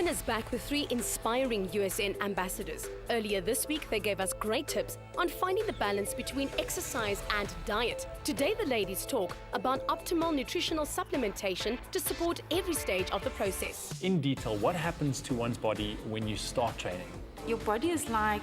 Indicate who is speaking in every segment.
Speaker 1: USN is back with 3 inspiring USN ambassadors. Earlier this week, they gave us great tips on finding the balance between exercise and diet. Today, the ladies talk about optimal nutritional supplementation to support every stage of the process.
Speaker 2: In detail, what happens to one's body when you start training?
Speaker 3: Your body is like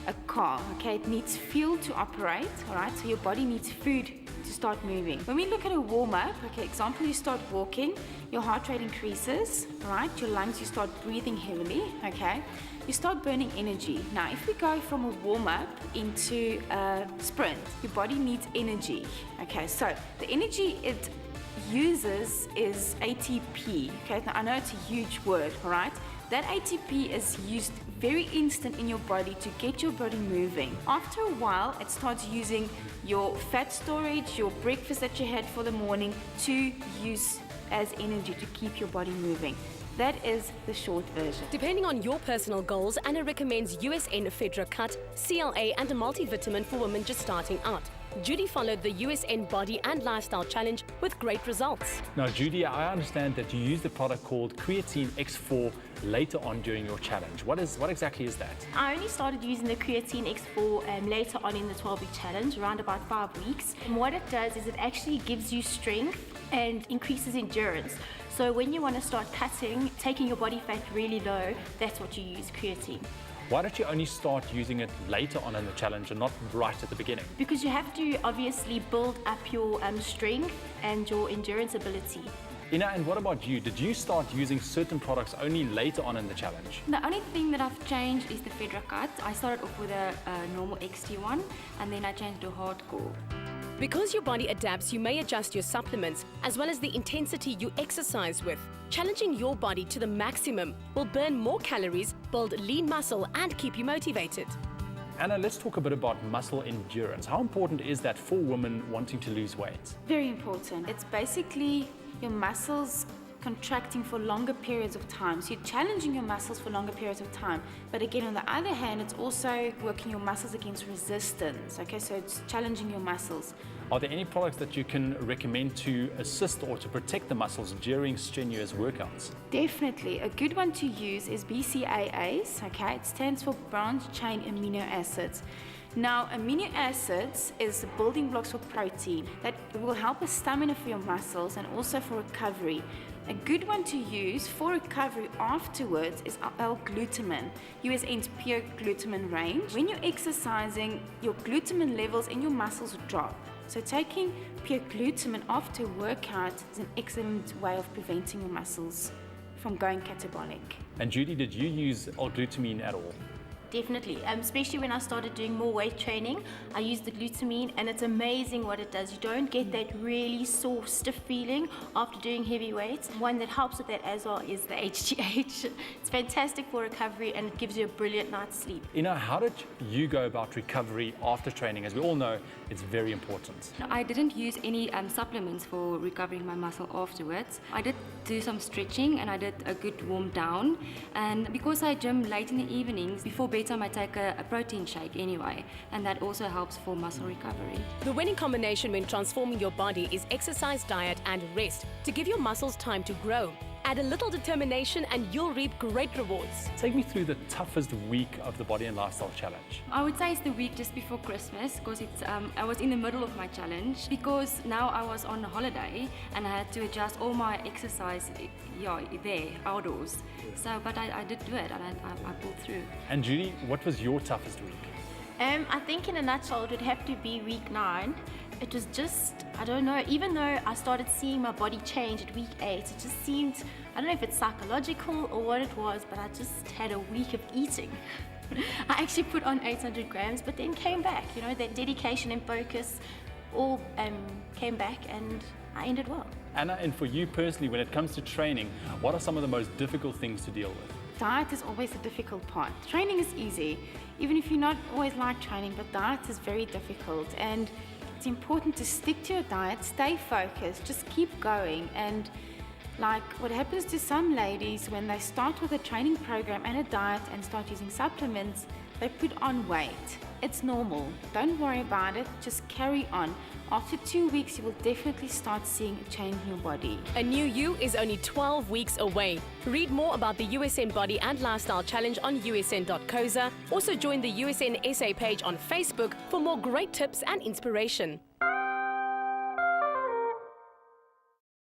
Speaker 3: a car, okay? It needs fuel to operate, all right? So your body needs food to start moving. When we look at a warm-up, okay, example, you start walking, your heart rate increases, all right? Your lungs, you start breathing heavily, okay? You start burning energy. Now, if we go from a warm-up into a sprint, your body needs energy, okay? So the energy it uses is ATP, okay? Now, I know it's a huge word, all right? That ATP is used very instant in your body to get your body moving. After a while, it starts using your fat storage, your breakfast that you had for the morning to use as energy to keep your body moving. That is the short version.
Speaker 1: Depending on your personal goals, Anna recommends USN Fedra Cut, CLA and a multivitamin for women just starting out. Judy followed the USN Body and Lifestyle Challenge with great results.
Speaker 2: Now, Judy, I understand that you use the product called Creatine X4 later on during your challenge. What exactly is that?
Speaker 4: I only started using the Creatine X4 later on in the 12-week challenge, around about 5 weeks. And what it does is it actually gives you strength and increases endurance. So when you want to start cutting, taking your body fat really low, that's what you use, creatine.
Speaker 2: Why don't you only start using it later on in the challenge and not right at the beginning?
Speaker 4: Because you have to obviously build up your strength and your endurance ability.
Speaker 2: Ina, and what about you? Did you start using certain products only later on in the challenge?
Speaker 5: The only thing that I've changed is the Fedra Cut. I started off with a normal XT one and then I changed to hardcore.
Speaker 1: Because your body adapts, you may adjust your supplements as well as the intensity you exercise with. Challenging your body to the maximum will burn more calories, build lean muscle and keep you motivated.
Speaker 2: Anna, let's talk a bit about muscle endurance. How important is that for women wanting to lose weight?
Speaker 3: Very important. It's basically your muscles contracting for longer periods of time. So you're challenging your muscles for longer periods of time. But again, on the other hand, it's also working your muscles against resistance. Okay, so it's challenging your muscles.
Speaker 2: Are there any products that you can recommend to assist or to protect the muscles during strenuous workouts?
Speaker 3: Definitely. A good one to use is BCAAs. Okay, it stands for branched chain amino acids. Now, amino acids is the building blocks for protein that will help with stamina for your muscles and also for recovery. A good one to use for recovery afterwards is L-glutamine, USN's pure glutamine range. When you're exercising, your glutamine levels in your muscles drop. So taking pure glutamine after workout is an excellent way of preventing your muscles from going catabolic.
Speaker 2: And Judy, did you use L-glutamine at all?
Speaker 4: Definitely, especially when I started doing more weight training, I used the glutamine and it's amazing what it does. You don't get that really sore, stiff feeling after doing heavy weights. One that helps with that as well is the HGH. It's fantastic for recovery and it gives you a brilliant night's sleep.
Speaker 2: Ina, how did you go about recovery after training? As we all know, it's very important.
Speaker 5: I didn't use any supplements for recovering my muscle afterwards. I did do some stretching and I did a good warm down. And because I gym late in the evenings, before bedtime I take a protein shake anyway, and that also helps for muscle recovery.
Speaker 1: The winning combination when transforming your body is exercise, diet and rest to give your muscles time to grow. Add a little determination and you'll reap great rewards.
Speaker 2: Take me through the toughest week of the Body and Lifestyle Challenge.
Speaker 5: I would say it's the week just before Christmas because I was in the middle of my challenge because now I was on holiday and I had to adjust all my exercise there, outdoors. So, but I did do it and I pulled through.
Speaker 2: And Judy, what was your toughest week?
Speaker 4: I think in a nutshell it would have to be week 9. It was just, I don't know, even though I started seeing my body change at week 8, it just seemed, I don't know if it's psychological or what it was, but I just had a week of eating. I actually put on 800 grams, but then came back, you know, that dedication and focus all came back and I ended well.
Speaker 2: Anna, and for you personally, when it comes to training, what are some of the most difficult things to deal with?
Speaker 3: Diet is always the difficult part. Training is easy, even if you're not always like training, but diet is very difficult. And it's important to stick to your diet, stay focused, just keep going. And like what happens to some ladies when they start with a training program and a diet and start using supplements, they put on weight. It's normal. Don't worry about it. Just carry on. After 2 weeks, you will definitely start seeing a change in your body.
Speaker 1: A new you is only 12 weeks away. Read more about the USN Body and Lifestyle Challenge on usn.coza. Also join the USN SA page on Facebook for more great tips and inspiration.